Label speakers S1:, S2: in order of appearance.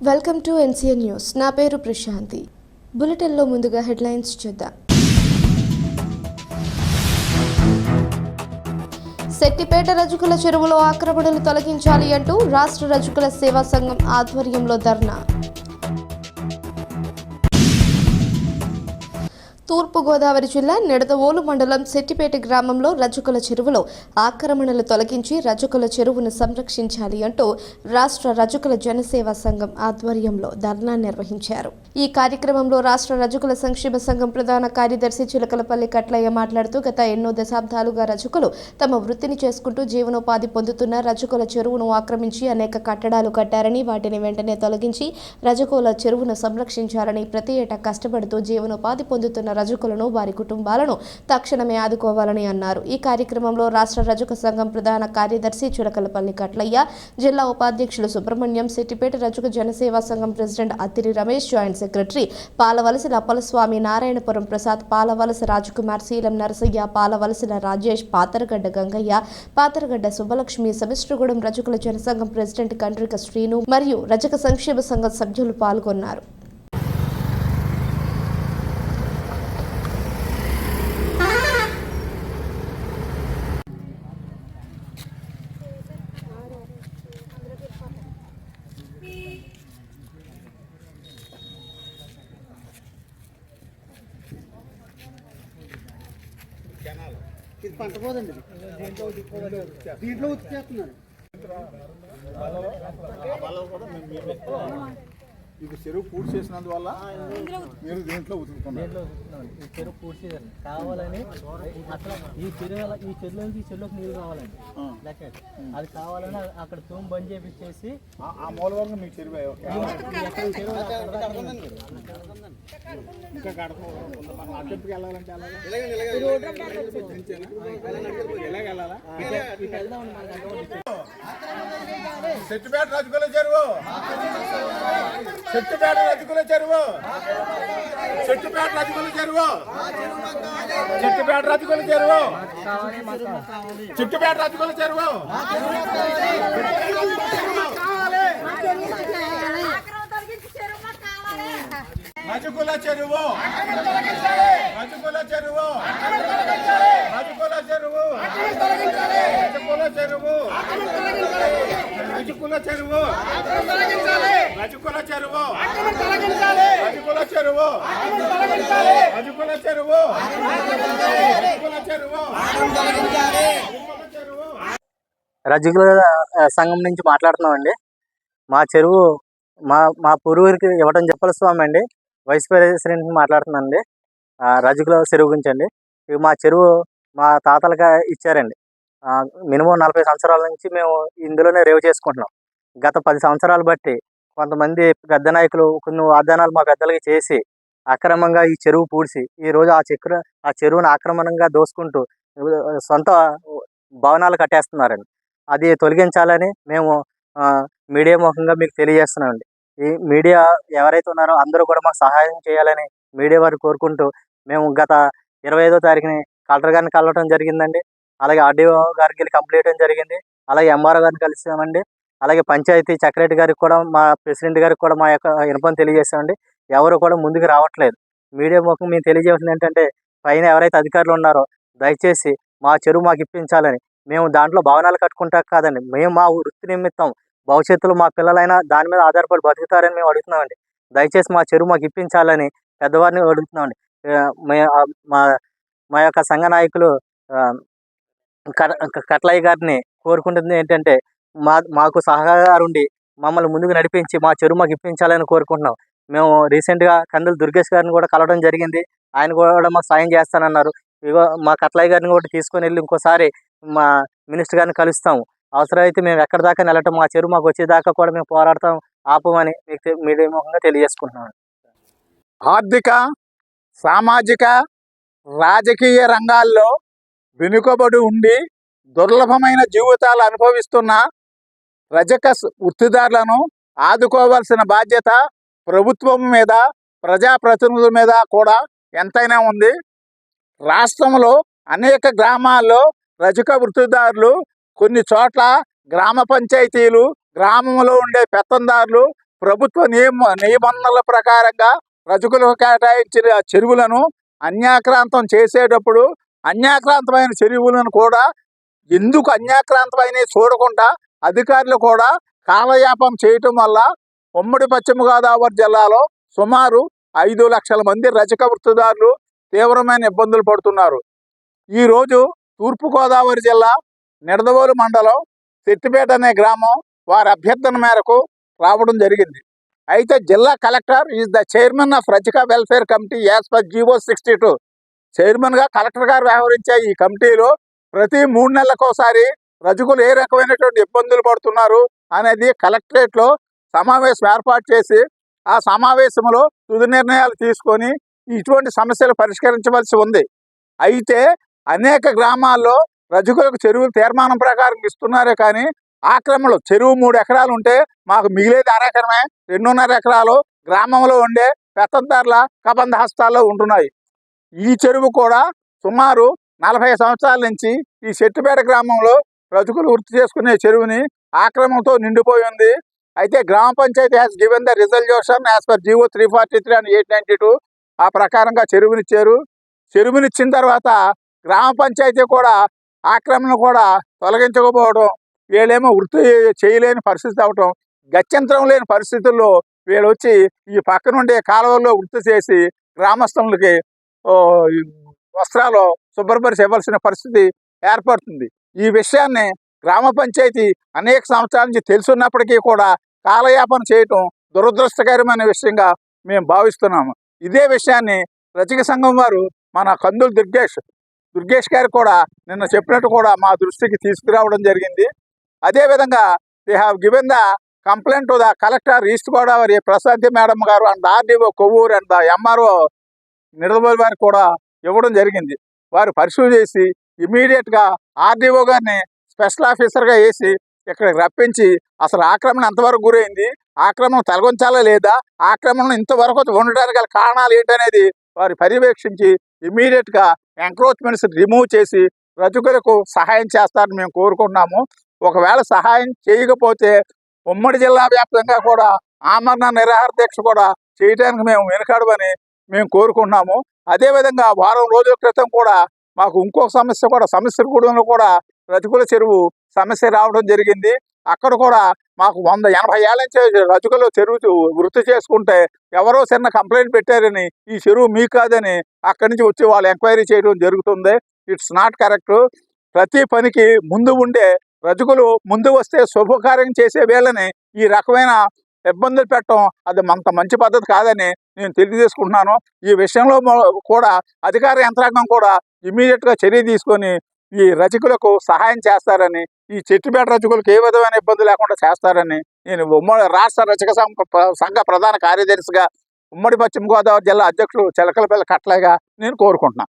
S1: Welcome to NCN news. నా పేరు ప్రశాంతి. బులెటిన్లో ముందుగా హెడ్లైన్స్ చూద్దాం. శెట్టిపేట రజకుల చెరువులో ఆక్రమణలు తొలగించాలి అంటూ రాష్ట్ర రజకుల సేవా సంఘం ఆధ్వర్యంలో ధర్నా. తూర్పుగోదావరి జిల్లా నిడదవోలు మండలం శెట్టిపేట గ్రామంలో రజకుల చెరువులో ఆక్రమణలు తొలగించి రజకుల చెరువును సంరక్షించాలి అంటూ రాష్ట్ర రజకుల జనసేవా సంఘం ఆధ్వర్యంలో ధర్నా నిర్వహించారు. ఈ కార్యక్రమంలో రాష్ట్ర రజకుల సంక్షేమ సంఘం ప్రధాన కార్యదర్శి చిలకలపల్లి కట్లయ్య మాట్లాడుతూ గత ఎన్నో దశాబ్దాలుగా రజకులు తమ వృత్తిని చేసుకుంటూ జీవనోపాధి పొందుతున్న రజకుల చెరువును ఆక్రమించి అనేక కట్టడాలు కట్టారని, వాటిని వెంటనే తొలగించి రజకుల చెరువును సంరక్షించాలని, ప్రతి ఏటా కష్టపడుతూ జీవనోపాధి పొందుతున్న రజకులను, వారి కుటుంబాలను తక్షణమే ఆదుకోవాలని అన్నారు. ఈ కార్యక్రమంలో రాష్ట్ర రజక సంఘం ప్రధాన కార్యదర్శి చిలకలపల్లి కట్లయ్య, జిల్లా ఉపాధ్యక్షులు Subrahmanyam, Settipeta Rajaka Janaseva Sangham president Athiri Ramesh, joint secretary పాలవలసిన అప్పలస్వామి, నారాయణపురం ప్రసాద్, పాలవలస రాజకుమార్, శీలం నరసయ్య, పాలవలసిన రాజేష్, పాతరగడ్డ గంగయ్య, పాతరగడ్డ సుబ్బలక్ష్మి, సమిష్టిగూడెం రజకుల జనసంఘం ప్రెసిడెంట్ కండ్రిక శ్రీను మరియు రజక సంక్షేమ సంఘం సభ్యులు పాల్గొన్నారు.
S2: ఇది పంట పోదండి, దీంట్లో ఉతికేస్తున్నారు.
S3: ఇది చెరువు పూర్తి చేసినందువల్ల మీరు దీంట్లో ఉతుకుతున్నారు.
S4: ఈ చెరువు పూర్తి చేయాలి కావాలని అసలు ఈ చెరువు నుంచి ఈ చెరువుకి నీళ్ళు కావాలండి లెక్క అది కావాలని అక్కడ తూము బంద్ చేపించేసి
S3: ఆ మూల వరకు మీకు చెరువు ఇంకా గడప అడ్డంకి వెళ్ళాలంటే వెళ్ళాలా శెట్టిపేట రజకుల చెరువు, శెట్టిపేట రజకుల చెరువు, శెట్టిపేట రజకుల చెరువు, శెట్టిపేట రజకుల చెరువు, శెట్టిపేట రజకుల చెరువు, రజకుల చెరువు, రజకుల చెరువు, రజకుల చెరువు, రజకుల చెరువు, రజకుల చెరువు, రజకుల చెరువు, రజకుల చెరువు, రజకుల చెరువు, రజకుల చెరువు.
S4: రజకుల సంఘం నుంచి మాట్లాడుతున్నామండి. మా చెరువు మా పూర్వీకులకి ఇవ్వడం చెప్పలస్వామి అండి, వైస్ ప్రెసిడెంట్ మాట్లాడుతున్నానండి. రజకుల చెరువు గురించి అండి. ఇవి మా చెరువు మా తాతలుగా ఇచ్చారండి. మినిమం 40 సంవత్సరాల నుంచి మేము ఇందులోనే రేవు చేసుకుంటున్నాం. గత 10 సంవత్సరాలు బట్టి కొంతమంది పెద్ద నాయకులు కొన్ని వాగ్దానాలు మా పెద్దలకి చేసి అక్రమంగా ఈ చెరువు పూడ్చి ఈరోజు ఆ చెరువును ఆక్రమణంగా దోసుకుంటూ సొంత భవనాలు కట్టేస్తున్నారండి. అది తొలగించాలని మేము మీడియా ముఖంగా మీకు తెలియజేస్తున్నామండి. ఈ మీడియా ఎవరైతే ఉన్నారో అందరూ కూడా మాకు సహాయం చేయాలని మీడియా వారు కోరుకుంటూ మేము గత 25వ తారీఖుని కలెక్టర్ గారిని కలవడం జరిగిందండి. అలాగే ఆర్డీఓ గారికి వెళ్ళి కంప్లీట్ చేయడం జరిగింది. అలాగే ఎంఆర్ఓ గారిని కలిసామండి. అలాగే పంచాయతీ సెక్రటరీ గారికి కూడా, మా ప్రెసిడెంట్ గారికి కూడా మా యొక్క వినపం తెలియజేసామండి. ఎవరు కూడా ముందుకు రావట్లేదు. మీడియా ముఖం మేము తెలియజేసింది ఏంటంటే, పైన ఎవరైతే అధికారులు ఉన్నారో దయచేసి మా చెరువు మాకు ఇప్పించాలని. మేము దాంట్లో భవనాలు కట్టుకుంటా కాదండి, మేము మా వృత్తి నిమిత్తం భవిష్యత్తులో మా పిల్లలైనా దాని మీద ఆధారపడి బతుకుతారని మేము అడుగుతున్నామండి. దయచేసి మా చెరువు మాకు ఇప్పించాలని పెద్దవారిని అడుగుతున్నామండి. మా యొక్క సంఘ నాయకులు కట్లయ్య గారిని కోరుకుంటుంది ఏంటంటే, మాకు సహకారం ఉండి మమ్మల్ని ముందుకు నడిపించి మా చెరువు మాకు ఇప్పించాలని కోరుకుంటున్నాం. మేము రీసెంట్గా కందులు దుర్గేష్ గారిని కూడా కలవడం జరిగింది. ఆయన కూడా మాకు సాయం చేస్తానన్నారు. ఇగో మా కట్లయ్య గారిని కూడా తీసుకొని వెళ్ళి ఇంకోసారి మా మినిస్టర్ గారిని కలుస్తాము. అవసరమైతే మేము ఎక్కడి దాకా వెళ్ళటం, మా చెరువు మాకు వచ్చేదాకా కూడా మేము పోరాడతాం, ఆపమని మీకు మీడియా ముఖంగా తెలియజేసుకుంటున్నాను.
S3: ఆర్థిక, సామాజిక, రాజకీయ రంగాల్లో వెనుకబడి ఉండి దుర్లభమైన జీవితాలు అనుభవిస్తున్న రజక వృత్తిదారులను ఆదుకోవాల్సిన బాధ్యత ప్రభుత్వం మీద, ప్రజాప్రతినిధుల మీద కూడా ఎంతైనా ఉంది. రాష్ట్రంలో అనేక గ్రామాల్లో రజక వృత్తిదారులు, కొన్ని చోట్ల గ్రామ పంచాయతీలు, గ్రామంలో ఉండే పెత్తందారులు ప్రభుత్వ నిబంధనల ప్రకారంగా రజకులకు కేటాయించిన చెరువులను అన్యాక్రాంతం చేసేటప్పుడు అన్యాక్రాంతమైన చెరువులను కూడా ఎందుకు అన్యాక్రాంతమైన చూడకుండా అధికారులు కూడా కాలయాపన చేయటం వల్ల ఉమ్మడి పశ్చిమ గోదావరి జిల్లాలో సుమారు 5 లక్షల మంది రజక వృత్తిదారులు తీవ్రమైన ఇబ్బందులు పడుతున్నారు. ఈరోజు తూర్పుగోదావరి జిల్లా నిడదవోలు మండలం సెట్టిపేట అనే గ్రామం వారి అభ్యర్థన మేరకు రావడం జరిగింది. అయితే జిల్లా collector is the chairman of Rajaka welfare committee as per GO 62. చైర్మన్గా కలెక్టర్ గారు వ్యవహరించే ఈ కమిటీలో ప్రతి 3 నెలలకోసారి రజకులు ఏ రకమైనటువంటి ఇబ్బందులు పడుతున్నారు అనేది కలెక్టరేట్లో సమావేశం ఏర్పాటు చేసి ఆ సమావేశంలో తుది నిర్ణయాలు తీసుకొని ఇటువంటి సమస్యలు పరిష్కరించవలసి ఉంది. అయితే అనేక గ్రామాల్లో రజకులకు చెరువులు తీర్మానం ప్రకారం ఇస్తున్నారే కానీ ఆక్రమణలు చెరువు 3 ఎకరాలు ఉంటే మాకు మిగిలేది అరెకరమే, 2.5 ఎకరాలు గ్రామంలో ఉండే పెత్తందారుల కబంధ హస్తాల్లో ఉంటున్నాయి. ఈ చెరువు కూడా సుమారు 40 సంవత్సరాల నుంచి ఈ సెట్టిపేట గ్రామంలో రజకులు వృత్తి చేసుకునే చెరువుని ఆక్రమణతో నిండిపోయి ఉంది. అయితే gram panchayat has given the resolution as per GO 343 and 892 ఆ ప్రకారంగా చెరువునిచ్చారు. చెరువునిచ్చిన తర్వాత గ్రామ పంచాయతీ కూడా ఆక్రమణ కూడా తొలగించకపోవడం, వీళ్ళేమో వృత్తి చేయలేని పరిస్థితి అవటం, గత్యంతరం లేని పరిస్థితుల్లో వీళ్ళు వచ్చి ఈ పక్కనుండే కాలువల్లో వృత్తి చేసి గ్రామస్తులకి వస్త్రాలు శుభ్రపరిచి ఇవ్వాల్సిన పరిస్థితి ఏర్పడుతుంది. ఈ విషయాన్ని గ్రామ పంచాయతీ అనేక సంవత్సరాల నుంచి తెలుసున్నప్పటికీ కూడా కాలయాపన చేయటం దురదృష్టకరమైన విషయంగా మేము భావిస్తున్నాము. ఇదే విషయాన్ని రజక సంఘం వారు మన కందులు దుర్గేష్ గారు కూడా నిన్న చెప్పినట్టు కూడా మా దృష్టికి తీసుకురావడం జరిగింది. అదేవిధంగా they have given the complaint to the collector East Godavari Prasad madam గారు and RDO Kovvur and the MRO Nidadavolu వారికి కూడా ఇవ్వడం జరిగింది. వారు పరిశీలన చేసి ఇమీడియట్గా ఆర్డీఓ గారిని స్పెషల్ ఆఫీసర్గా వేసి ఇక్కడికి రప్పించి అసలు ఆక్రమణ ఎంతవరకు గురైంది, ఆక్రమణ తొలగించాలా లేదా, ఆక్రమణ ఇంతవరకు ఉండడానికి గల కారణాలు ఏంటనేది వారు పర్యవేక్షించి ఇమీడియట్గా ఎంక్రోచ్మెంట్స్ రిమూవ్ చేసి రజకులకు సహాయం చేస్తారని మేము కోరుకుంటున్నాము. ఒకవేళ సహాయం చేయకపోతే ఉమ్మడి జిల్లా వ్యాప్తంగా కూడా ఆమరణ నిరాహార దీక్ష కూడా చేయడానికి మేము వెనుకాడమని మేము కోరుకుంటున్నాము. అదేవిధంగా వారం రోజుల క్రితం కూడా మాకు ఇంకొక సమస్య కూడా సమస్యగూడెంలో కూడా రజకుల చెరువు సమస్య రావడం జరిగింది. అక్కడ కూడా మాకు 180 ఏళ్ళ నుంచి రజకులు చెరువు వృత్తి చేసుకుంటే ఎవరో చిన్న కంప్లైంట్ పెట్టారని ఈ చెరువు మీ కాదని అక్కడి నుంచి వచ్చి వాళ్ళు ఎంక్వైరీ చేయడం జరుగుతుంది. It's not correct. ప్రతి పనికి ముందు ఉండే రజకులు ముందు వస్తే శుభకార్యం చేసే వేళని ఈ రకమైన ఇబ్బందులు పెట్టడం అది అంత మంచి పద్ధతి కాదని నేను తెలియజేసుకుంటున్నాను. ఈ విషయంలో కూడా అధికార యంత్రాంగం కూడా ఇమీడియట్గా చర్య తీసుకొని ఈ రజకులకు సహాయం చేస్తారని, ఈ చెట్టుపేట రజకులకు ఏ విధమైన ఇబ్బంది లేకుండా చేస్తారని నేను ఉమ్మడి రాష్ట్ర రజక సంఘ ప్రధాన కార్యదర్శిగా ఉమ్మడి పశ్చిమ గోదావరి జిల్లా అధ్యక్షుడు చిలకలపల్లి కట్లగా నేను కోరుకుంటున్నాను.